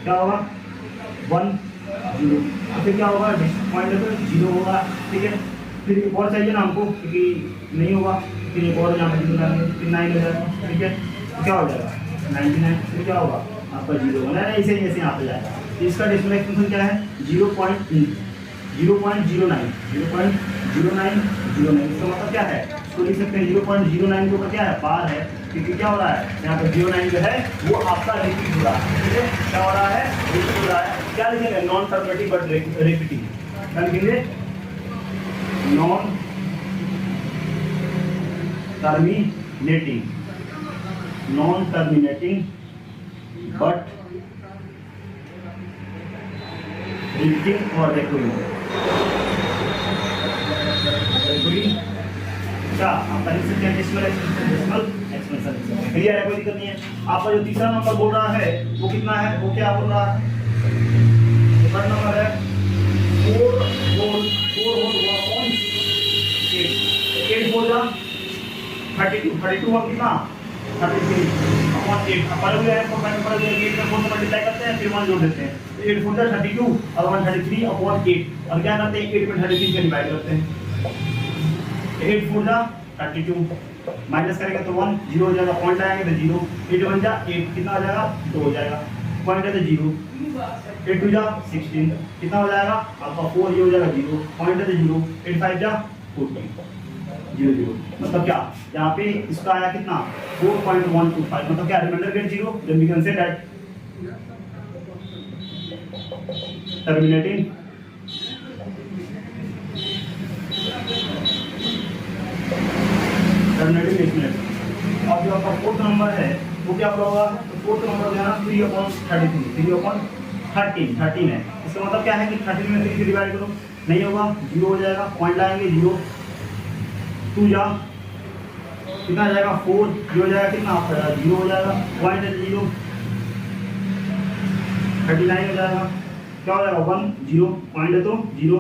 क्या होगा, 1 0। फिर क्या होगा, पॉइंट है तो 0 होगा, ठीक है। फिर एक और चाहिए ना हमको, क्योंकि नहीं होगा, फिर एक और यहाँ पे 0 डालेंगे, फिर 9 हो जाएगा, ठीक है। तो क्या हो जाएगा 99, फिर क्या होगा आपका 0 होगा, नहीं ऐसे ही ऐसे यहाँ पे जाएगा। तो इसका डेसिमल एक्सपेंशन क्या है, 0.09 इसका मतलब क्या है, तो लिख सकते हैं 0.09 के ऊपर क्या है, बार है। क्योंकि क्या हो रहा है यहाँ पे 09 जो है वो आपका रिपीट हो रहा है, ठीक है। क्या हो रहा है, रिपीट हो रहा है। क्या लिखेंगे, नॉन टर्मिनेटिंग बट रिपीटिंग। क्या लिखेंगे, नॉन टर्मिनेटिंग बट रिपीटिंग और रेकरिंग क्या आपका लिख सकते हैं डेसिमल एक्सपेंशन। क्लियर है, कोई दिक्कत नहीं है। आपका जो तीसरा नंबर बोल रहा है वो कितना है, वो क्या बोल रहा है, थर्ड नंबर है 4 होल 8 बोल रहा 32 और कितना 33 अपॉन 8 पर भी है तो फाइनल पर 8 में 4 से मल्टीप्लाई करते हैं फिर 1 जोड़ देते हैं, तो 8 4 32 और 133 अपॉन 8 और क्या करते हैं 8 में 33 से डिवाइड करते हैं, 8 4 32 माइनस करेंगे तो 1 0 हो जाएगा, पॉइंट आएंगे तो 0, 8 1 8 कितना हो जाएगा 2 हो जाएगा, पॉइंट है तो 0, 8 2 16 कितना हो जाएगा आपका 4 ये हो जाएगा 0, पॉइंट है तो 0, 8 5 14 0 मतलब क्या यहाँ पे इसका आया कितना 4.125 मतलब क्या remainder get 0, then we can say that terminating decimal. अब जो आपका फोर्थ नंबर है वो क्या होगा, तो फोर्थ नंबर जो है ना 3/13 है, इसका मतलब क्या है कि 13 में 3 से डिवाइड करो नहीं होगा 0 हो जाएगा, पॉइंट लाएंगे 0 2 जा कितना आ जाएगा 4 ये हो जाएगा कितना आपका 0 हो जाएगा, पॉइंट है 0 39 हो जाएगा, क्या हो जाएगा 1 0 पॉइंट है तो 0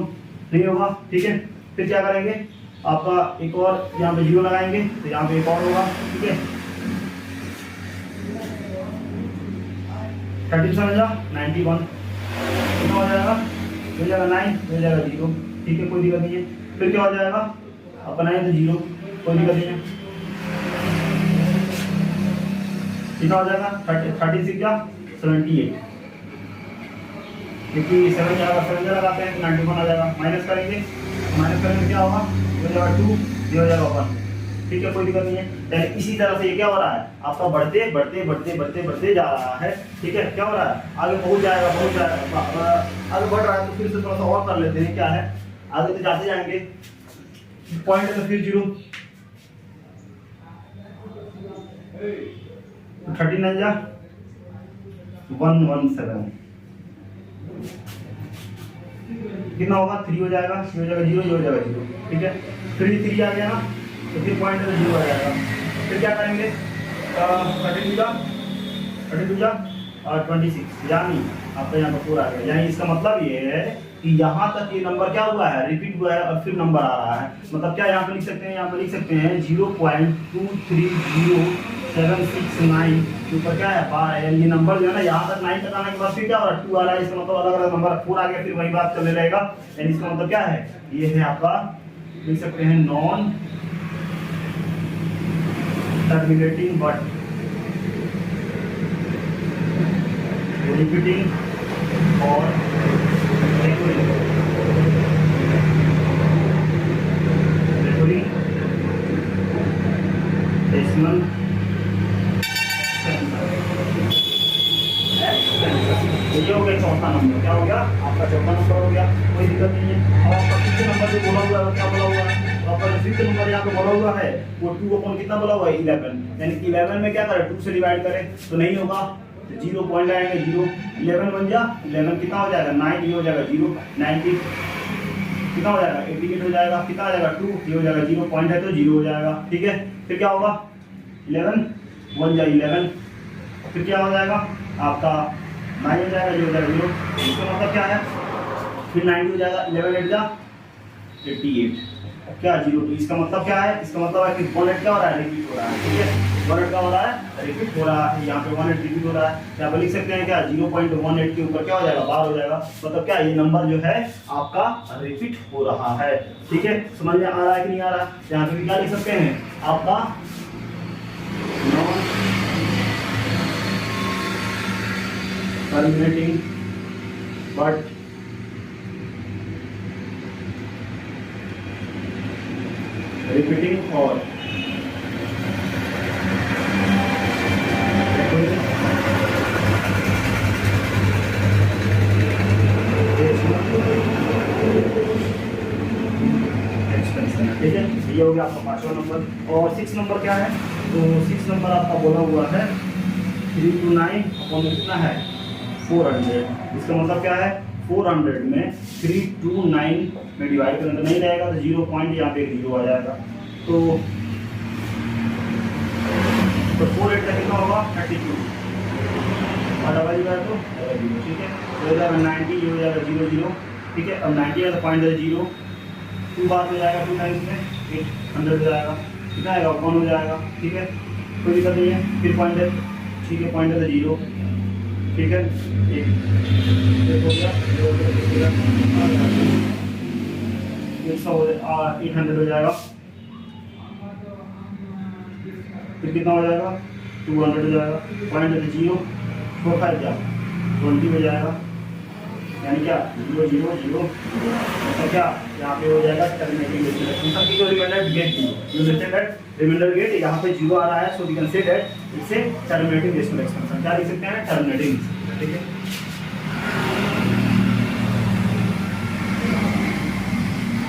नहीं होगा, ठीक है। फिर क्या करेंगे आपका एक और यहाँ पे 0 लगाएंगे तो यहाँ पे एक और होगा, ठीक है 37 91 कितना हो जाएगा, हो जाएगा 9 हो जाएगा 0, ठीक है कोई दिक्कत नहीं है। फिर क्या हो जाएगा आप बनाए तो 0 कोई दिक्कत नहीं है, कितना हो जाएगा 36 या 78 क्योंकि 7 लगाते हैं तो 91 आ जाएगा, माइनस करेंगे क्या होगा हो जाएगा 2 ये हो जाएगा 1, ठीक है कोई दिक्कत नहीं है। यानी इसी तरह से ये क्या हो रहा है आपका बढ़ते जा रहा है, ठीक है क्या हो रहा है आगे पहुंच जाएगा आगे बढ़ रहा है। तो फिर से थोड़ा सा और कर लेते हैं, क्या है आगे तो जाते जाएंगे, पॉइंट है तो फिर 0 39 जा 117 कितना होगा 3 हो जाएगा, 3 हो जाएगा 0 ये हो जाएगा 0, ठीक है 3 आ गया ना तो फिर पॉइंट है 0 आ जाएगा। फिर क्या करेंगे 32 और 26 यानी आपका यहाँ पर 4 आ गया, यानी इसका मतलब ये है कि यहाँ तक ये नंबर क्या हुआ है रिपीट हुआ है और फिर नंबर आ रहा है, मतलब क्या यहाँ पे लिख सकते हैं 0.230769 के ऊपर क्या है बार है, ये नंबर जो है ना यहाँ तक 9 तक आने के बाद फिर क्या हो रहा है 2 आ रहा है, इसका मतलब अलग अलग नंबर 4 आ गया फिर वही बात चलने रहेगा। यानी इसका मतलब क्या है ये है आपका लिख सकते हैं नॉन टर्मिनेटिंग बट रिपीटिंग और डेसिमल ये हो गया चौथा नंबर, क्या हो गया आपका चौथा नंबर हो गया, कोई दिक्कत नहीं है। अब आपका फिफ्थ नंबर जो बोला हुआ है क्या बोला हुआ है, तो आपका जो फिफ्थ नंबर यहाँ पे बोला हुआ है वो 2 अपॉन कितना बोला हुआ है 11, यानी कि 11 में क्या करें 2 से डिवाइड करें तो नहीं होगा, 0 पॉइंट आएंगे 0 11 बन जा 11 कितना हो जाएगा 9 ये हो जाएगा 0 90 कितना हो जाएगा 88 हो जाएगा, कितना आ जाएगा 2 ये हो जाएगा 0 पॉइंट है तो 0 हो जाएगा, ठीक है। फिर क्या होगा 11 1 जा 11 फिर क्या हो जाएगा आपका 9 हो जाएगा ये हो जाएगा 0, इसका मतलब क्या है फिर 9 हो जाएगा 11 8 जा 88 क्या 0, तो इसका मतलब क्या है, इसका मतलब है कि 1 क्या हो रहा है रिपीट हो रहा है, ठीक है 1 क्या हो रहा है रिपीट हो रहा है, यहाँ पे 1 रिपीट हो रहा है, यहाँ पे लिख सकते हैं क्या 0.18 के ऊपर क्या हो जाएगा बार हो जाएगा, मतलब क्या ये नंबर जो है आपका रिपीट हो रहा है, ठीक है समझ में आ रहा है कि नहीं आ रहा है। यहाँ पे भी क्या लिख सकते हैं आपका नॉन टर्मिनेटिंग बट रिपीटिंग और एक्सपेंशन, ठीक है ये हो गया आपका 5वां नंबर। और 6 नंबर क्या है, तो 6 नंबर आपका बोला हुआ है 329 अपॉन कितना है 400, इसका मतलब क्या है 400 में 329 में डिवाइड करना नहीं रहेगा तो 0 पॉइंट यहाँ पे 0 आ जाएगा, तो 4 8 का कितना होगा 32 और डबल जीरो तो डबल जीरो, ठीक है। तो हो जाएगा 90, ये हो जाएगा 0 0, ठीक है। अब 90 है तो पॉइंट 0, 2 बार हो जाएगा 2 टाइम्स में 800 हो जाएगा, कितना आएगा 1 हो जाएगा, ठीक है। कोई दिक्कत नहीं है। फिर पॉइंट है, ठीक है, पॉइंट है 0, ठीक है। एक हो गया, 2 हो गया, 100 हो जाएगा, 800 हो जाएगा। फिर कितना हो जाएगा 200 हो जाएगा, पॉइंट है 0, 4 5 क्या 20 हो जाएगा, यानी क्या 0 0 0। तो क्या यहाँ पे हो जाएगा टर्मिनेटिंग डेसिमल एक्सपेंशन की जो रिमाइंडर गेट यू लिखते दैट रिमाइंडर गेट यहाँ पे 0 आ रहा है, so we can say that it's a terminating decimal expansion. क्या लिख सकते हैं टर्मिनेटिंग, ठीक है।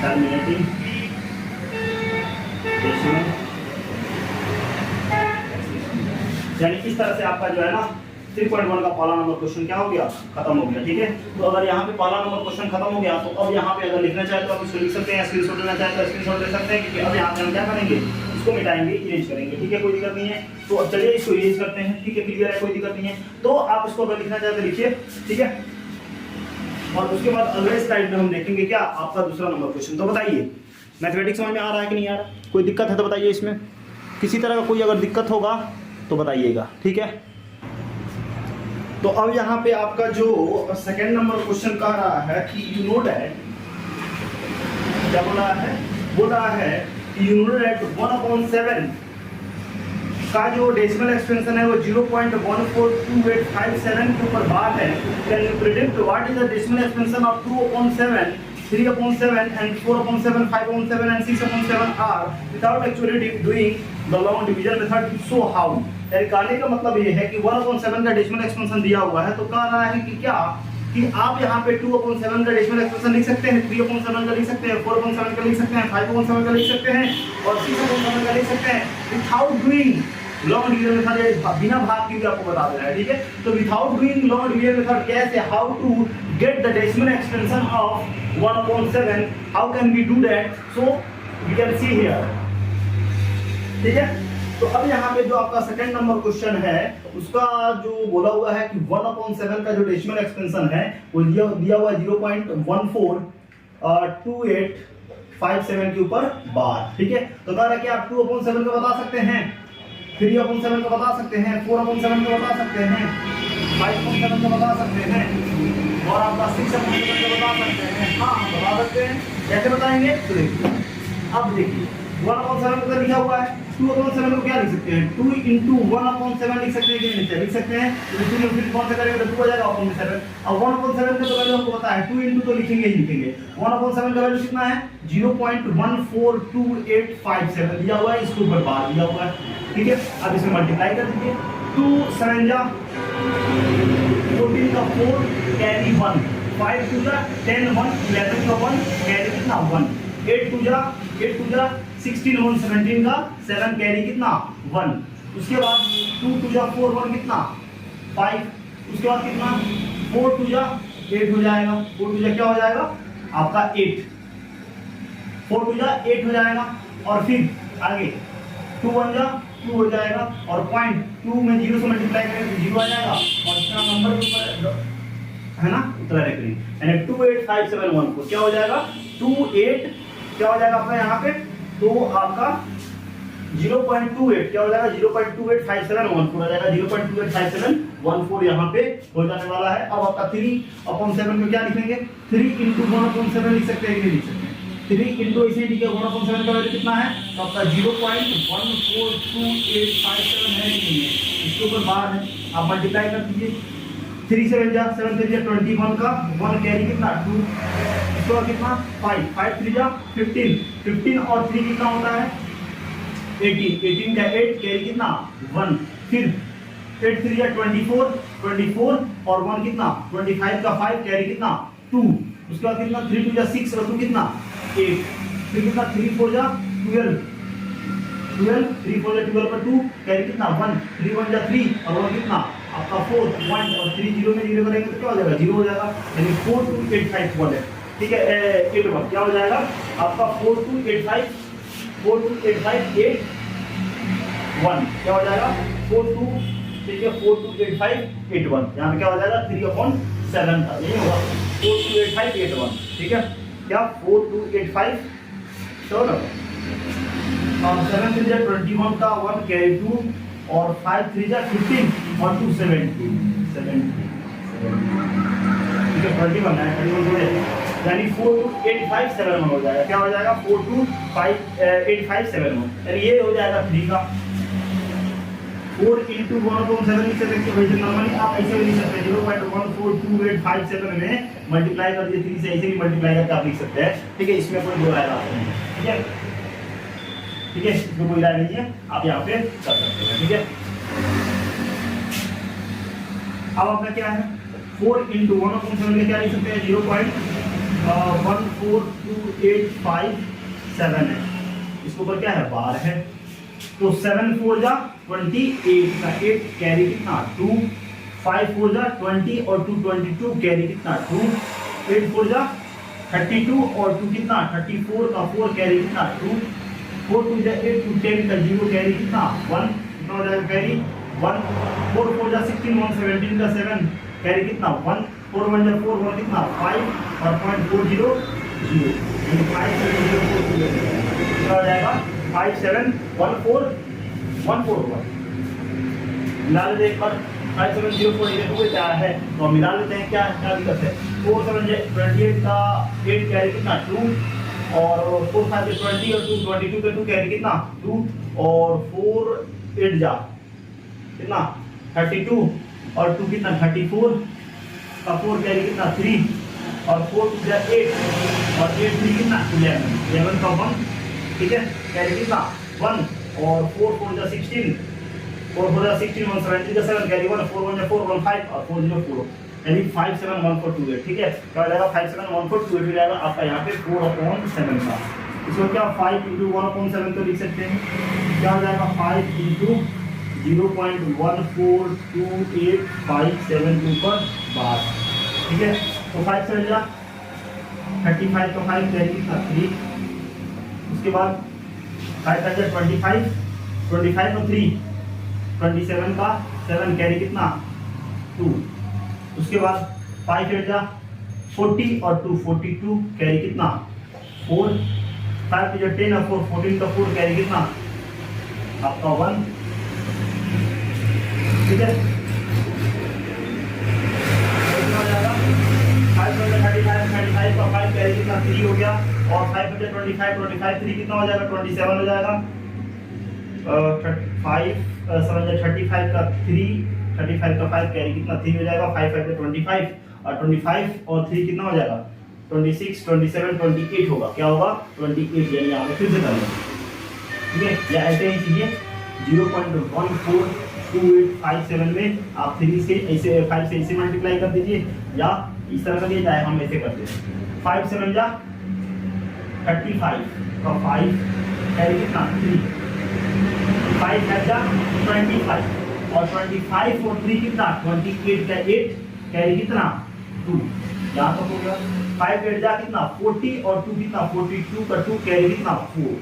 टर्मिनेटिंग डेसिमल, यानी इस तरह से आपका जो है ना 3.1 का पहला नंबर क्वेश्चन क्या हो गया खत्म हो गया, ठीक है। तो अगर यहाँ पे पहला नंबर क्वेश्चन खत्म हो गया तो अब यहाँ पे अगर लिखना चाहे तो आप इसको लिख सकते हैं, स्क्रीनशॉट लेना चाहे तो स्क्रीनशॉट ले सकते हैं, क्योंकि अब यहाँ पे हम क्या करेंगे इसको मिटाएंगे, इरेज करेंगे, ठीक है, कोई दिक्कत नहीं है। तो अब चलिए इसको इरेज करते हैं, ठीक है, क्लियर है, कोई दिक्कत नहीं है। तो आप इसको अगर लिखना चाहे तो लिखिए, ठीक है। और उसके बाद अगले स्लाइड में हम देखेंगे क्या आपका दूसरा नंबर क्वेश्चन। तो बताइए मैथमेटिक्स समझ में आ रहा है कि नहीं आ रहा, कोई दिक्कत है तो बताइए, इसमें किसी तरह का कोई अगर दिक्कत होगा तो बताइएगा, ठीक है। तो अब यहाँ पे आपका जो सेकंड नंबर क्वेश्चन कह रहा है कि यू नो दैट, क्या बोल रहा है कि यू नो दैट 1/7 का जो डेसिमल एक्सपेंशन है वो 0.142857 के ऊपर बार है। Can you predict what is the decimal expansion of 2/7, 3/7 and 4/7, 5/7 and 6/7 are without actually doing the long division method, so how। यानी कहने का मतलब ये है कि 1/7 का डेसिमल एक्सपेंशन दिया हुआ है, तो कह रहा है कि क्या कि आप यहाँ पे 2/7 का डेसिमल एक्सपेंशन लिख सकते हैं, 3/7 का लिख सकते हैं, 4/7 का लिख सकते हैं, 5/7 का लिख सकते हैं और 6/7 का लिख सकते हैं without doing long division method, बिना भाग के भी आपको बता दे रहा है, ठीक है। तो without doing long division method कैसे, how to get the decimal expansion of 1/7, how can we do that, so we can see here, ठीक है। तो अब यहाँ पे जो आपका सेकंड नंबर क्वेश्चन है उसका जो बोला हुआ है कि 1/7 का जो डेसिमल एक्सपेंशन है वो दिया हुआ है 0.142857 के ऊपर बार, ठीक है। तो कह रहा है कि आप 2/7 का बता सकते हैं, 3/7 का बता सकते हैं, 4/7 का बता सकते हैं, 5/7 का बता सकते हैं और आपका 6/7 का बता सकते हैं। हाँ बता सकते हैं, कैसे बताएंगे तो देखिए, अब देखिए 1/7 का लिखा हुआ है, 2/7 को क्या लिख सकते हैं 2 × 1/7 लिख सकते हैं कि नहीं लिख सकते हैं। तो 2 में फिर कौन सा करेंगे तो 2 हो जाएगा 1/7। अब 1/7 का तो वैल्यू हमको पता है, 2 × तो लिखेंगे ही लिखेंगे। 1/7 का वैल्यू कितना है 0.142857 दिया हुआ है, इसके ऊपर बार दिया हुआ है, ठीक है। अब इसे मल्टीप्लाई कर दीजिए, 2 7 जा 14 का 4 कैरी 1, 5 2 जा 10 1 11 का 1 कैरी कितना 1, 8 2 जा 16 1 17 का 7 कैरी कितना 1, उसके बाद 2 2 जा 4 1 कितना 5, उसके बाद कितना 4 2 जा 8 हो जाएगा, 4 2 जा क्या हो जाएगा आपका 8, 4 2 जा 8 हो जाएगा और फिर आगे 2 1 जा 2 हो जाएगा और पॉइंट 2 में 0 से मल्टीप्लाई करेंगे तो 0 आ जाएगा और इसका नंबर है ना उतना रखेंगे, यानी 28571 क्या हो जाएगा 28 क्या हो जाएगा आपका यहाँ पे, तो आपका 0.28 क्या हो जाएगा 0.285714 हो जाएगा, 0.285714 यहाँ पे हो जाने वाला है। अब आपका 3/7 में क्या लिखेंगे 3 × 1/7 लिख सकते हैं कि नहीं लिख सकते हैं, 3 × इसे ठीक है 1/7 का वैल्यू कितना है तो आपका 0.142857 है कि नहीं है, इसके ऊपर बार है, आप मल्टीप्लाई कर दीजिए, 3 7 जा 7 3 जा 21 का 1 कैरी कितना 2, इसको कितना 5 5 3 जा 15 15 और 3 कितना होता है 18 18 का 8 कैरी कितना 1, फिर 8 3 जा 24 24 और 1 कितना 25 का 5 कैरी कितना 2, उसके बाद कितना 3 2 जा 6 और 2 कितना 8, फिर कितना 3 4 जा 12 12 3 4 जा 12 पर 2 कैरी कितना 1, 3 1 जा 3 और 1 कितना आपका 4 1 और 3 0 में 0 करेंगे तो क्या हो जाएगा 0 हो जाएगा, यानी 4285 है, ठीक है 8 1 क्या हो जाएगा आपका 4285 428581 क्या हो जाएगा 42, ठीक है 428581, यहाँ पे क्या हो जाएगा 3/7 था, यही होगा 428581, ठीक है क्या 4285 7 3 जा 21 का 1 कैरी 2 और 5 3 जा 15 और 2 70 ठीक है 21 है 21 जोड़े यानी 428571 हो जाएगा, क्या हो जाएगा 428571 यानी ये हो जाएगा 3 का 4 into 1/7 लिख सकते हैं वैसे नॉर्मली आप ऐसे भी लिख सकते हैं 0.142857 में मल्टीप्लाई कर दिए 3 से, ऐसे भी मल्टीप्लाई करके आप लिख सकते हैं, ठीक है इसमें कोई दो राय नहीं है, ठीक है इसमें कोई राय नहीं है, आप यहाँ पे कर सकते हैं, ठीक है। अब आपका क्या है 4 into 1/7 में क्या लिख सकते हैं 0.14285 है, इसके ऊपर क्या है बार है, तो 7 4 जा 28 का 8 कैरी कितना 2, 5 4 जा 20 और 2 22 कैरी कितना 2, 8 4 जा 32 और 2 कितना 34 का 4 कैरी कितना 2, 4 2 जा 8 2 10 का 0 कैरी कितना 1, कितना हो जाएगा कैरी 1, 4 4 जा 16 1 17 का 7 कैरी कितना 1, 4 1 जा 4 1 कितना 5 और 0.400 यानी 5704 कितना हो जाएगा 571414 मिला लेते हैं एक बार 5704 ये तो क्या है तो मिला लेते हैं क्या क्या दिक्कत है 4 7 28 का 8 कैरी कितना 2 और 4 5 20 और 2 22 का 2 कैरी कितना 2 और 4 8 जा कितना 32 और 2 कितना 34 का 4 कैरी कितना 3 और 4 2 जा 8 और 8 3 कितना 11 का 1 ठीक है कैरी कितना 1 और 4 4 जा 16 4 4 जा 16 1 70 का 7 कैरी 1 4 1 जा 4 1 5 और 4 0 4 यानी 571428 ठीक है क्या हो जाएगा 571428 हो जाएगा आपका यहाँ पे 4/7 का इसको क्या 5 × 1/7 तो लिख सकते हैं क्या हो जाएगा 5 × 0.1428572 पर बार ठीक है तो 5 से जा 35 तो 5 कैरी कितना 3 उसके बाद 5 का 25 25 और 3 27 का 7 कैरी कितना 2 उसके बाद 5 8 जा 40 और 2 42 कैरी कितना 4 5 जो 10 और 4 14 का 4 कैरी कितना आपका 1 ठीक है 5 का 5 कैरी कितना 3 हो गया और 5 25 3 कितना हो जाएगा 27 हो जाएगा 35 का 3 35 का 5 कैरी कितना 3 हो जाएगा 5 5 25 और 25 और 3 कितना हो जाएगा 26 27 28 होगा क्या होगा 28 यानी यहाँ पे फिर से करना ठीक है या ऐसे ही कीजिए 0.142857 में आप 3 से ऐसे 5 से ऐसे मल्टीप्लाई कर दीजिए या इस तरह का दिया जाए हम ऐसे करते हैं 5 7 जा 35 का 5 कैरी कितना 3 5 जा 25 और 25 और 3 कितना 28 का 8 कैरी कितना 2 यहाँ तक हो गया 5 8 जा कितना 40 और 2 कितना 42 का 2 कैरी कितना 4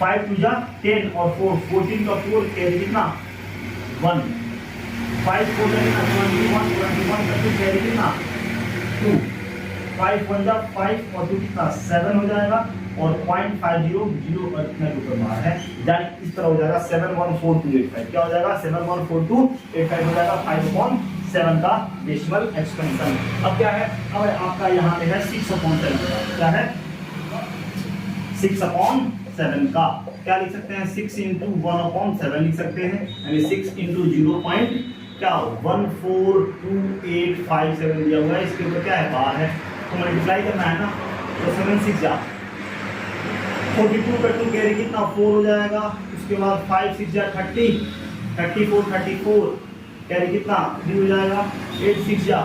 5 2 जा 10 और 4 14 का 4 कैरी कितना 1 5 4 जा कितना 21 का 2 कैरी कितना 2 5 1 जा 5 और 2 कितना 7 हो जाएगा और 0.50 इतना ऊपर बाहर है यानी इस तरह हो जाएगा 714285 क्या हो जाएगा 714285 हो जाएगा 5/7 का डेसिमल एक्सपेंशन अब क्या है अब आपका यहाँ पे है 6/7 क्या है 6/7 का क्या लिख सकते हैं 6 × 1/7 लिख सकते हैं यानी 6 × 0. क्या 142857 दिया हुआ है इसके ऊपर क्या है बार है तो मल्टीप्लाई करना है ना तो 7 6 जा 42 का 2 कैरी कितना 4 हो जाएगा उसके बाद 5 6 जा 30 34 कैरी कितना 3 हो जाएगा 8 6 जा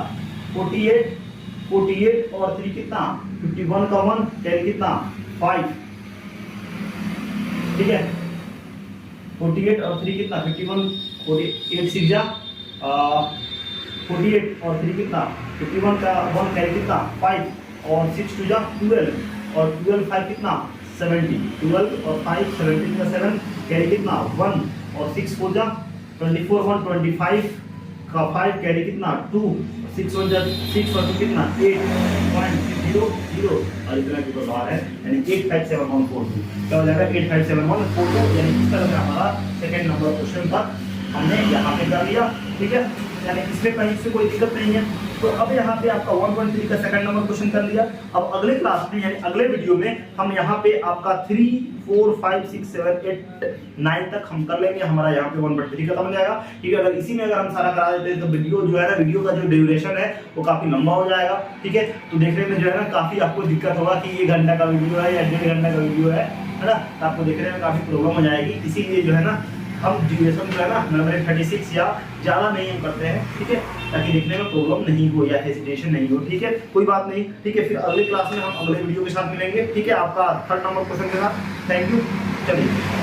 48 और 3 कितना 51 का 1 कैरी कितना 5 ठीक है 48 और 3 कितना 51 48 6 जा 48 और 3 कितना 51 का 1 कैरी कितना 5 और 6 2 जा 12 और 12 5 कितना 17, 12 और 5 17 का 7 कैरी कितना 1 और 6 4 जा 24 1 25 का 5 कैरी कितना 2 6 1 जा 6 और 2 कितना 8.0 और इतना के ऊपर बाहर है यानी 857142 क्या हो जाएगा 857142 यानी इस तरह से हमारा सेकंड नंबर क्वेश्चन का हमने यहाँ पे कर लिया। ठीक है, यानी इसमें कहीं से कोई दिक्कत नहीं है। तो अब यहाँ पे आपका 1.3 का सेकंड नंबर क्वेश्चन कर लिया। अब अगले क्लास में यानी अगले वीडियो में हम यहाँ पे आपका 3 4 5 6 7 8 9 तक हम कर लेंगे। हमारा यहाँ पे 1.3 खत्म हो जाएगा। ठीक है, अगर इसी में अगर हम सारा करा देते हैं तो वीडियो जो है ना, वीडियो का जो ड्यूरेशन है वो काफी लंबा हो जाएगा। ठीक है, तो देखने में जो है ना काफी आपको दिक्कत होगा कि ये घंटा का वीडियो है या 1.5 घंटा का वीडियो है ना, तो आपको देखने में काफी प्रॉब्लम हो जाएगी। इसीलिए जो है ना हम ड्यूरेशन जो है ना नंबर 36 या ज़्यादा नहीं हम करते हैं। ठीक है, ताकि देखने में प्रॉब्लम नहीं हो या हेजिटेशन नहीं हो। ठीक है, कोई बात नहीं। ठीक है, फिर अगले क्लास में हम अगले वीडियो के साथ मिलेंगे। ठीक है, आपका थर्ड नंबर क्वेश्चन के साथ। Thank you. चलिए।